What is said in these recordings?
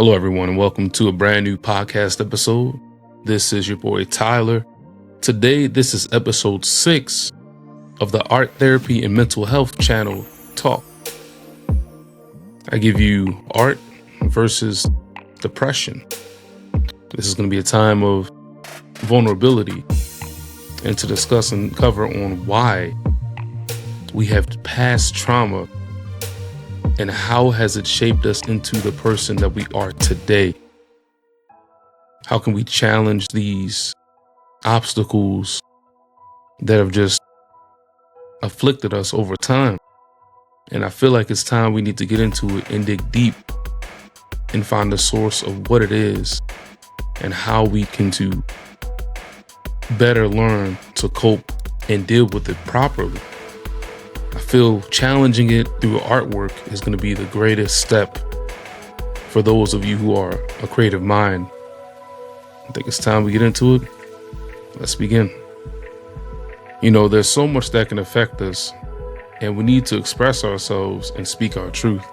Hello, everyone, and welcome to a brand new podcast episode. This is your boy, Tyler. Today, this is episode 6 of the Art Therapy and Mental Health channel Talk. I give you art versus depression. This is going to be a time of vulnerability and to discuss and cover on why we have past trauma and how has it shaped us into the person that we are today. How can we challenge these obstacles that have just afflicted us over time? And I feel like it's time we need to get into it and dig deep and find the source of what it is and how we can to better learn to cope and deal with it properly. I feel challenging it through artwork is going to be the greatest step for those of you who are a creative mind. I think it's time we get into it. Let's begin. There's so much that can affect us, and we need to express ourselves and speak our truth.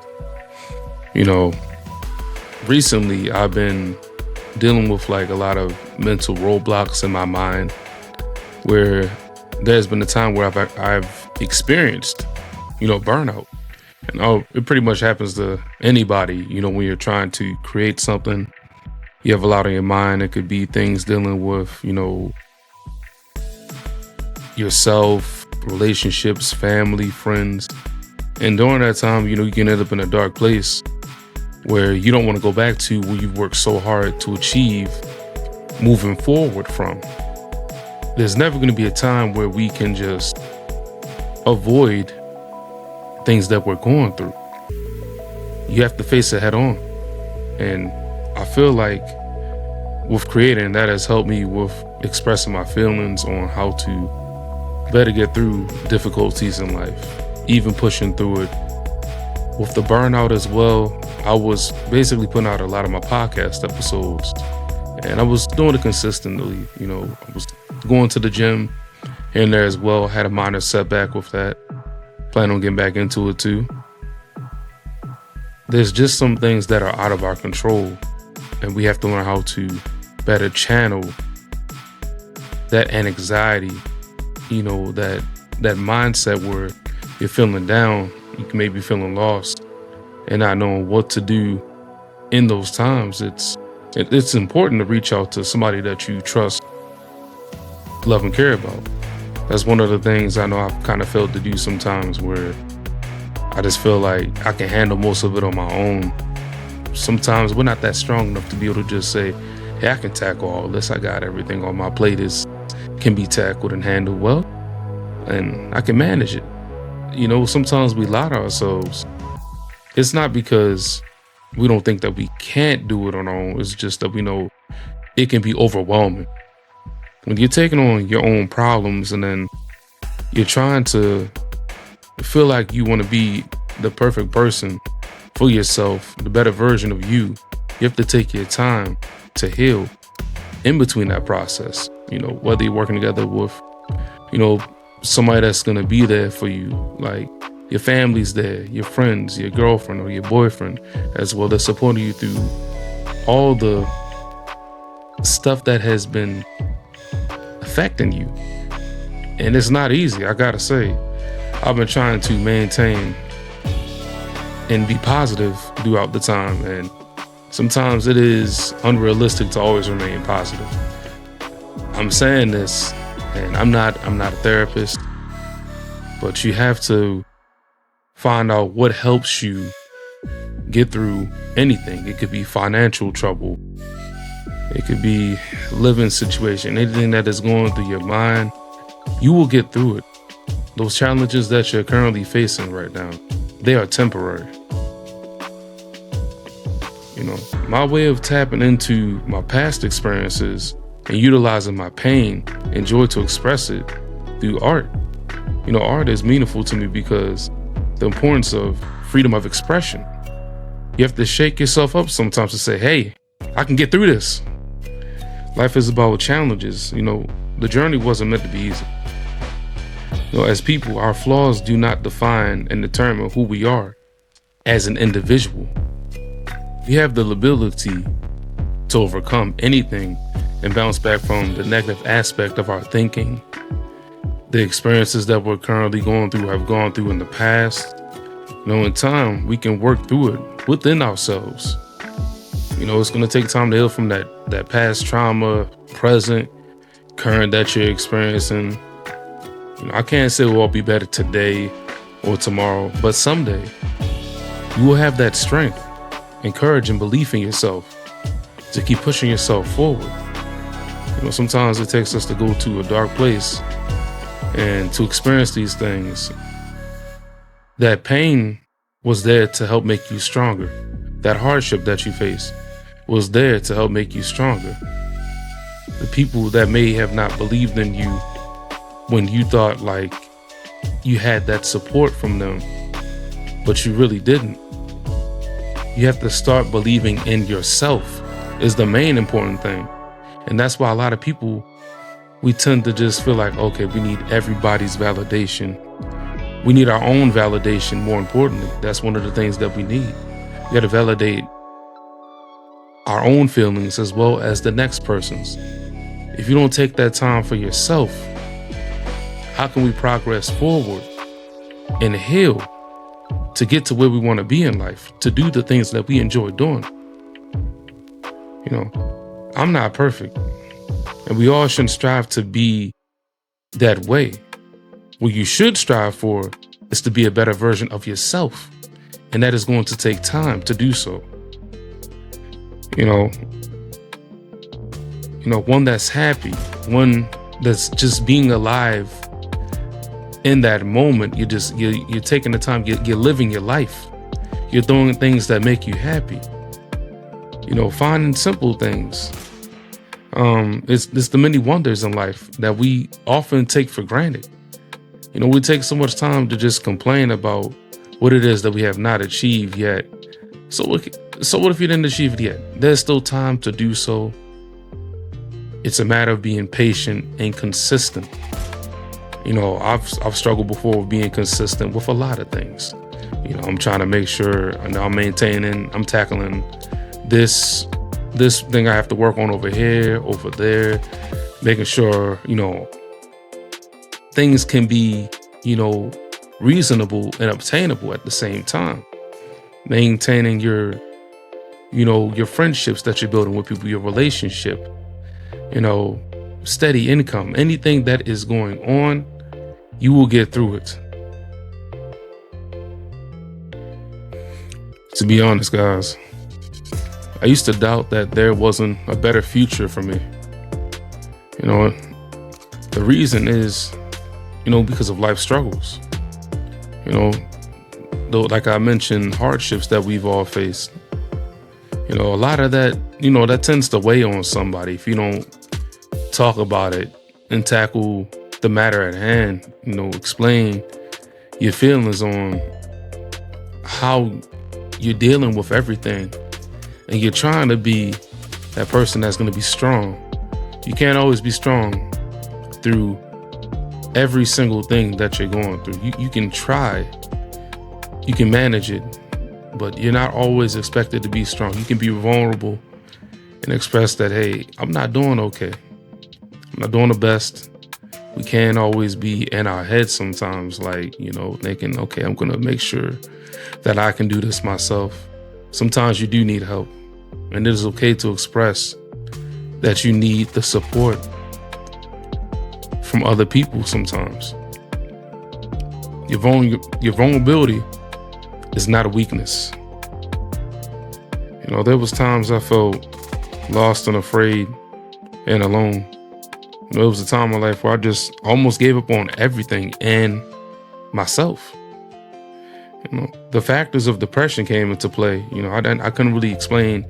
Recently I've been dealing with a lot of mental roadblocks in my mind where there's been a time where I've experienced, burnout. And it pretty much happens to anybody, when you're trying to create something. You have a lot on your mind. It could be things dealing with, yourself, relationships, family, friends. And during that time, you can end up in a dark place where you don't want to go back to where you've worked so hard to achieve moving forward from. There's never going to be a time where we can just avoid things that we're going through. You have to face it head on. And I feel like with creating, that has helped me with expressing my feelings on how to better get through difficulties in life, even pushing through it. With the burnout as well, I was basically putting out a lot of my podcast episodes, and I was doing it consistently. I was going to the gym here and there as well. Had a minor setback with that. Plan on getting back into it too. There's just some things that are out of our control, and we have to learn how to better channel that anxiety, that mindset where you're feeling down, you can maybe feeling lost and not knowing what to do in those times. It's important to reach out to somebody that you trust, love, and care about. That's one of the things I know I've kind of failed to do sometimes, where I just feel like I can handle most of it on my own. Sometimes we're not that strong enough to be able to just say, hey, I can tackle all this. I got everything on my plate can be tackled and handled well, and I can manage it. Sometimes we lie to ourselves. It's not because we don't think that we can't do it on our own. It's just that we know it can be overwhelming. When you're taking on your own problems and then you're trying to feel like you want to be the perfect person for yourself, the better version of you, you have to take your time to heal in between that process. Whether you're working together with, somebody that's going to be there for you, like your family's there, your friends, your girlfriend or your boyfriend as well. They're supporting you through all the stuff that has been affecting you. And it's not easy, I gotta say. I've been trying to maintain and be positive throughout the time, and sometimes it is unrealistic to always remain positive. I'm saying this, and I'm not a therapist, but you have to find out what helps you get through anything. It could be financial trouble. It could be living situation. Anything that is going through your mind, you will get through it. Those challenges that you're currently facing right now, they are temporary. My way of tapping into my past experiences and utilizing my pain and joy to express it through art. Art is meaningful to me because the importance of freedom of expression. You have to shake yourself up sometimes to say, hey, I can get through this. Life is about challenges. The journey wasn't meant to be easy. As people, our flaws do not define and determine who we are as an individual. we have the ability to overcome anything and bounce back from the negative aspect of our thinking, the experiences that we're currently going through, have gone through in the past. In time, we can work through it within ourselves. It's going to take time to heal from that past trauma, present, current that you're experiencing. I can't say we'll all be better today or tomorrow, but someday you will have that strength and courage and belief in yourself to keep pushing yourself forward. Sometimes it takes us to go to a dark place and to experience these things. That pain was there to help make you stronger. That hardship that you face was there to help make you stronger. The people that may have not believed in you when you thought like you had that support from them, but you really didn't. You have to start believing in yourself is the main important thing. And that's why a lot of people, we tend to just feel like, okay, we need everybody's validation. We need our own validation, more importantly. That's one of the things that we need. We got to validate our own feelings as well as the next person's. If you don't take that time for yourself, how can we progress forward and heal to get to where we want to be in life, to do the things that we enjoy doing? I'm not perfect, and we all shouldn't strive to be that way. What you should strive for is to be a better version of yourself, and that is going to take time to do so. One that's happy, one that's just being alive in that moment. You're taking the time, you're living your life. You're doing things that make you happy. Finding simple things. It's the many wonders in life that we often take for granted. We take so much time to just complain about what it is that we have not achieved yet. So what if you didn't achieve it yet? There's still time to do so. It's a matter of being patient and consistent. I've struggled before with being consistent with a lot of things. I'm trying to make sure I'm maintaining, I'm tackling this thing I have to work on over here, over there, making sure, things can be, reasonable and obtainable at the same time. Maintaining your friendships that you're building with people, your relationship, steady income, anything that is going on, you will get through it. To be honest, guys, I used to doubt that there wasn't a better future for me. The reason is, because of life struggles. Though, like I mentioned, hardships that we've all faced. A lot of that, that tends to weigh on somebody if you don't talk about it and tackle the matter at hand. Explain your feelings on how you're dealing with everything. And you're trying to be that person that's going to be strong. You can't always be strong through every single thing that you're going through. You can try, you can manage it, but you're not always expected to be strong. You can be vulnerable and express that, hey, I'm not doing okay. I'm not doing the best. We can't always be in our heads sometimes, thinking, okay, I'm going to make sure that I can do this myself. Sometimes you do need help, and it is okay to express that you need the support from other people sometimes. Your vulnerability is not a weakness. There was times I felt lost and afraid and alone. There was a time in my life where I just almost gave up on everything and myself. The factors of depression came into play. I couldn't really explain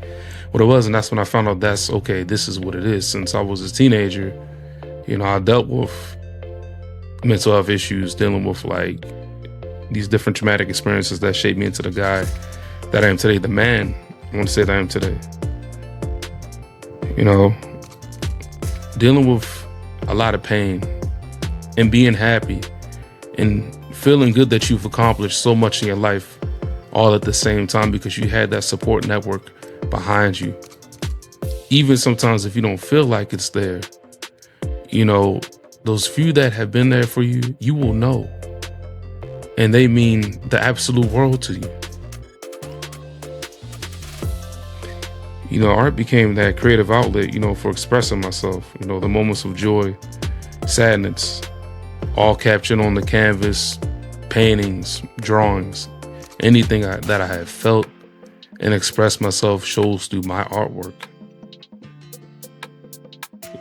what it was, and that's when I found out this is what it is. Since I was a teenager, I dealt with mental health issues, dealing with these different traumatic experiences that shaped me into the guy that I am today, the man I want to say that I am today. Dealing with a lot of pain and being happy and feeling good that you've accomplished so much in your life all at the same time because you had that support network behind you. Even sometimes if you don't feel like it's there, you know, those few that have been there for you, you will know. And they mean the absolute world to you. You know, art became that creative outlet, you know, for expressing myself. You know, the moments of joy, sadness, all captured on the canvas, paintings, drawings, anything that I have felt and expressed myself shows through my artwork.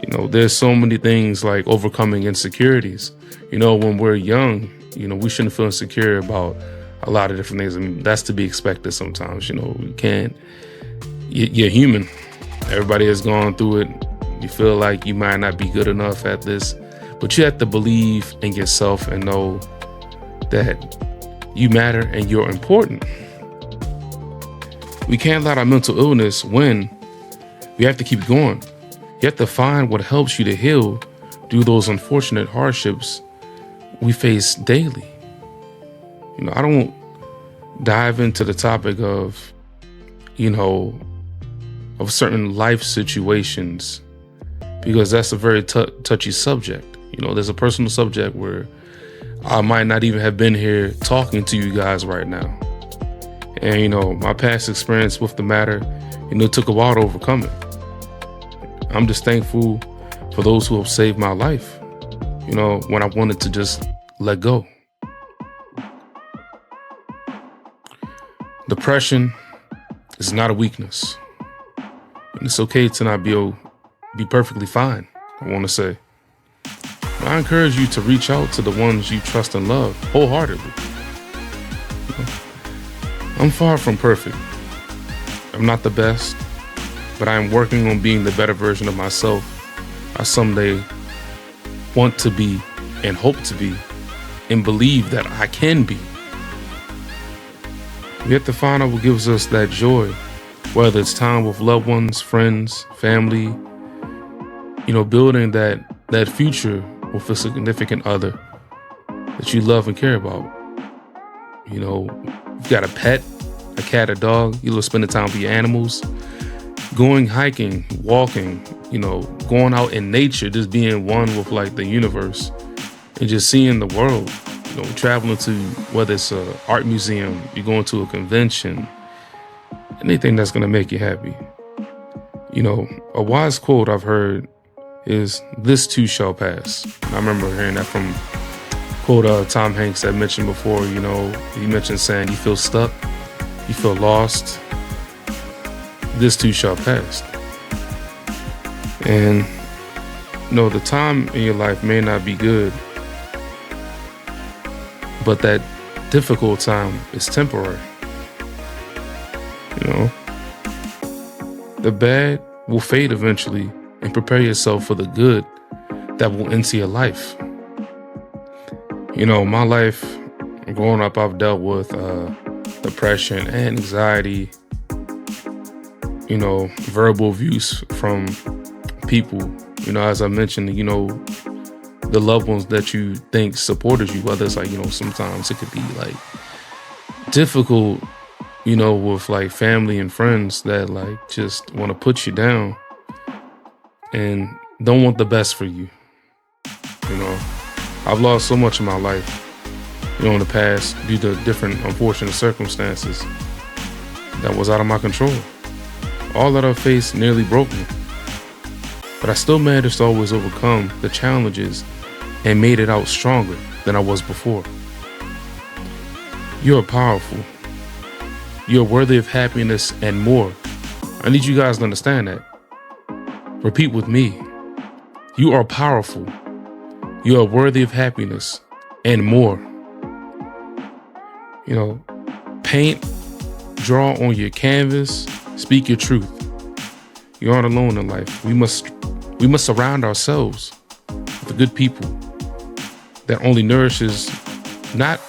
You know, there's so many things like overcoming insecurities. You know, when we're young, you know, we shouldn't feel insecure about a lot of different things. I mean, that's to be expected sometimes. You know, you can't. You're human. Everybody has gone through it. You feel like you might not be good enough at this, but you have to believe in yourself and know that you matter and you're important. We can't let our mental illness win. We have to keep going. You have to find what helps you to heal through those unfortunate hardships we face daily. You know, I don't dive into the topic of, you know, of certain life situations, because that's a very touchy subject. You know, there's a personal subject where I might not even have been here talking to you guys right now. And, you know, my past experience with the matter, you know, it took a while to overcome it. I'm just thankful for those who have saved my life, you know, when I wanted to just let go. Depression is not a weakness. And it's okay to not be perfectly fine, I want to say. But I encourage you to reach out to the ones you trust and love wholeheartedly. You know, I'm far from perfect. I'm not the best, but I am working on being the better version of myself I someday want to be and hope to be and believe that I can be. We have to find out what gives us that joy, whether it's time with loved ones, friends, family, you know, building that future with a significant other that you love and care about. You know, you've got a pet, a cat, a dog, you love spending time with your animals, going hiking, walking, you know, going out in nature, just being one with like the universe and just seeing the world. You know, traveling to, whether it's an art museum, you're going to a convention, anything that's going to make you happy. You know, a wise quote I've heard is, "This too shall pass." And I remember hearing that from quote Tom Hanks that mentioned before. You know, he mentioned saying, you feel stuck, you feel lost, this too shall pass. And, you know, the time in your life may not be good, but that difficult time is temporary. You know, the bad will fade eventually, and prepare yourself for the good that will enter your life. You know, my life growing up, I've dealt with depression and anxiety, you know, verbal abuse from people, you know, as I mentioned, you know, the loved ones that you think supported you, whether it's like, you know, sometimes it could be like difficult, you know, with like family and friends that like just want to put you down and don't want the best for you. You know, I've lost so much in my life, you know, in the past due to different unfortunate circumstances that was out of my control. All that I've faced nearly broke me, but I still managed to always overcome the challenges and made it out stronger than I was before. You are powerful. You are worthy of happiness and more. I need you guys to understand that. Repeat with me. You are powerful. You are worthy of happiness and more. You know, paint, draw on your canvas, speak your truth. You aren't alone in life. We must surround ourselves with good people that only nourishes not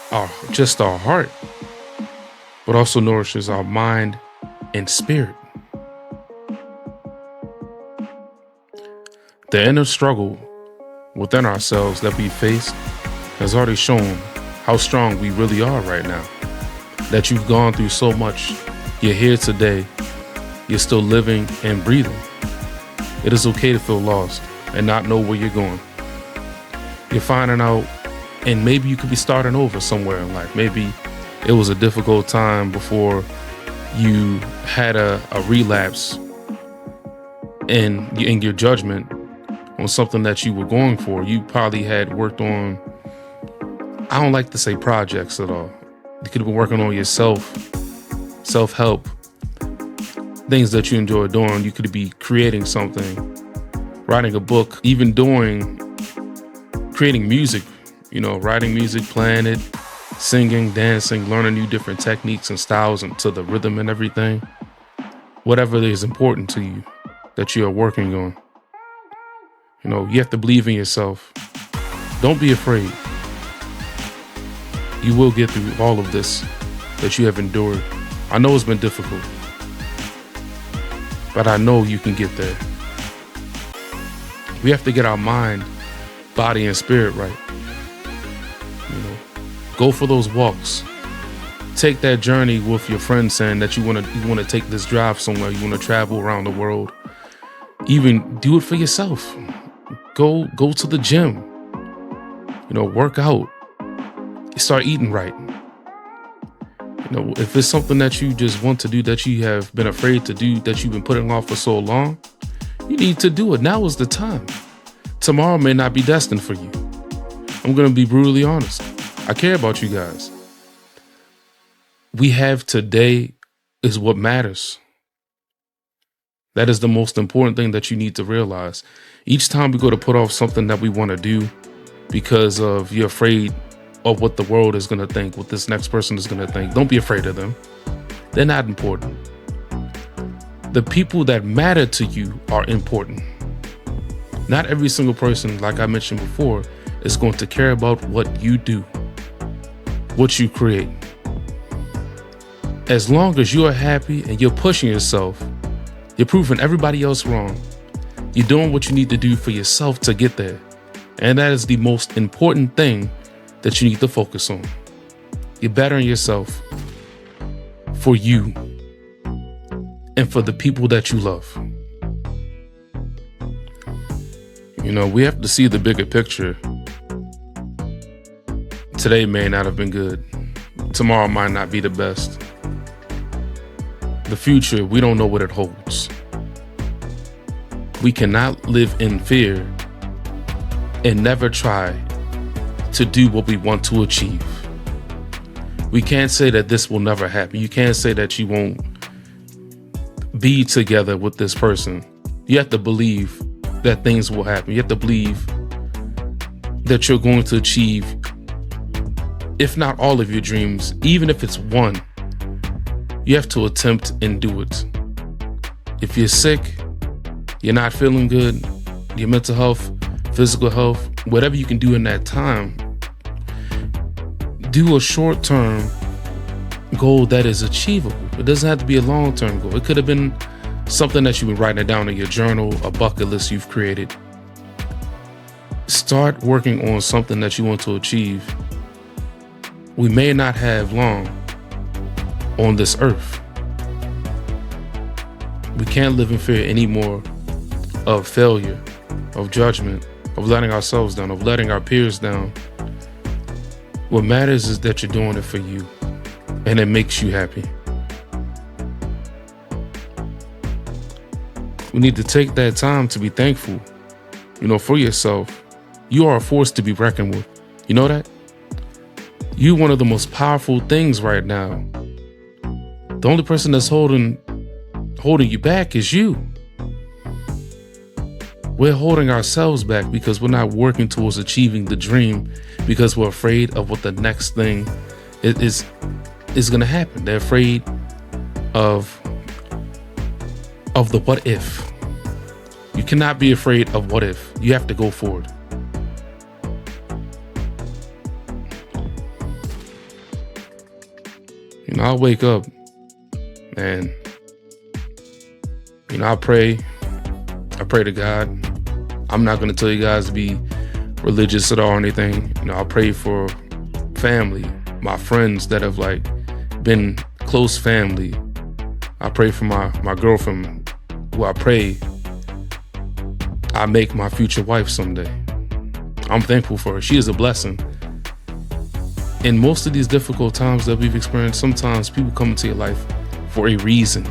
just our heart, but also nourishes our mind and spirit. The inner struggle within ourselves that we face has already shown how strong we really are right now. That you've gone through so much, you're here today, you're still living and breathing. It is okay to feel lost and not know where you're going. You're finding out, and maybe you could be starting over somewhere in life. Maybe it was a difficult time before you had a relapse in your judgment on something that you were going for. You probably had worked on, I don't like to say projects at all. You could have been working on yourself, self-help, things that you enjoy doing. You could be creating something, writing a book, even creating music, writing music, playing it, singing, dancing, learning new different techniques and styles and to the rhythm and everything. Whatever is important to you that you are working on. You have to believe in yourself. Don't be afraid. You will get through all of this that you have endured. I know it's been difficult, but I know you can get there. We have to get our mind, body, and spirit right. Go for those walks. Take that journey with your friends, saying that you want to take this drive somewhere. You want to travel around the world. Even do it for yourself. Go to the gym. Work out. Start eating right. If it's something that you just want to do, that you have been afraid to do, that you've been putting off for so long, you need to do it. Now is the time. Tomorrow may not be destined for you. I'm going to be brutally honest. I care about you guys. We have today is what matters. That is the most important thing that you need to realize. Each time we go to put off something that we want to do because of you're afraid of what the world is going to think, what this next person is going to think, don't be afraid of them. They're not important. The people that matter to you are important. Not every single person, like I mentioned before, is going to care about what you do, what you create. As long as you are happy and you're pushing yourself, you're proving everybody else wrong. You're doing what you need to do for yourself to get there. And that is the most important thing that you need to focus on. You're bettering yourself for you and for the people that you love. We have to see the bigger picture. Today may not have been good. Tomorrow might not be the best. The future, we don't know what it holds. We cannot live in fear and never try to do what we want to achieve. We can't say that this will never happen. You can't say that you won't be together with this person. You have to believe that things will happen. You have to believe that you're going to achieve, if not all of your dreams, even if it's one. You have to attempt and do it. If you're sick, you're not feeling good, your mental health, physical health, whatever you can do in that time, do a short-term goal that is achievable. It doesn't have to be a long-term goal. It could have been something that you've been writing down in your journal, a bucket list you've created. Start working on something that you want to achieve. We may not have long on this earth. We can't live in fear anymore of failure, of judgment, of letting ourselves down, of letting our peers down. What matters is that you're doing it for you and it makes you happy. We need to take that time to be thankful, for yourself. You are a force to be reckoned with. You know that? You're one of the most powerful things right now. The only person that's holding you back is you. We're holding ourselves back because we're not working towards achieving the dream, because we're afraid of what the next thing is going to happen. They're afraid of the what if. You cannot be afraid of what if. You have to go forward. I wake up and I pray to God. I'm not going to tell you guys to be religious at all or anything. I pray for family, my friends that have been close family, I pray for my girlfriend, who I pray I make my future wife someday. I'm thankful for her. She is a blessing. In most of these difficult times that we've experienced, sometimes people come into your life for a reason.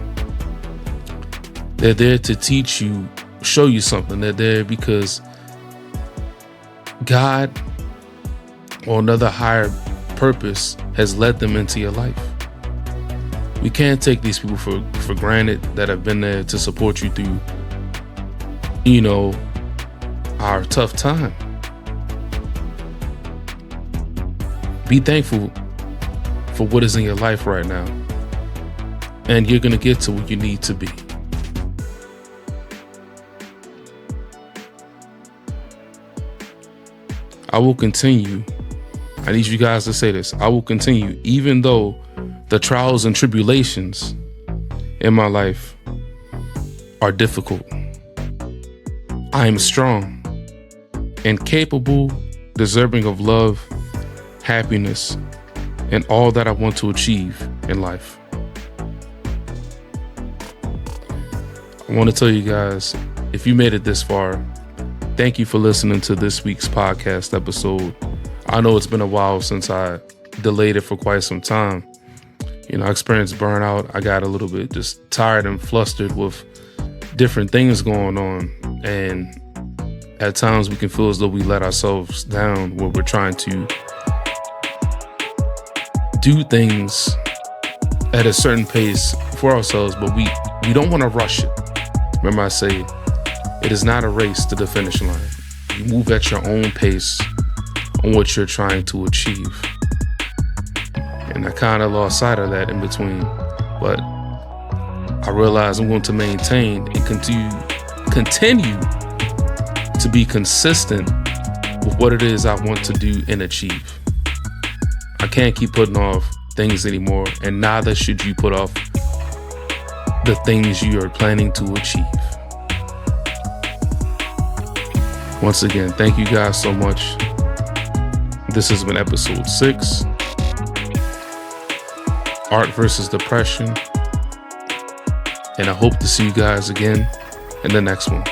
They're there to teach you, show you something. They're there because God or another higher purpose has led them into your life. We can't take these people for granted that have been there to support you through, our tough time. Be thankful for what is in your life right now, and you're going to get to where you need to be. I will continue. I need you guys to say this. I will continue, even though the trials and tribulations in my life are difficult. I am strong and capable, deserving of love, happiness, and all that I want to achieve in life. I want to tell you guys, if you made it this far, thank you for listening to this week's podcast episode. I know it's been a while since I delayed it for quite some time. I experienced burnout. I got a little bit just tired and flustered with different things going on. And at times we can feel as though we let ourselves down when we're trying to do things at a certain pace for ourselves, but we don't want to rush it. Remember I say, it is not a race to the finish line. You move at your own pace on what you're trying to achieve. And I kind of lost sight of that in between, but I realized I'm going to maintain and continue to be consistent with what it is I want to do and achieve. I can't keep putting off things anymore, and neither should you put off the things you are planning to achieve. Once again, thank you guys so much. This has been episode 6, Art versus Depression. And I hope to see you guys again in the next one.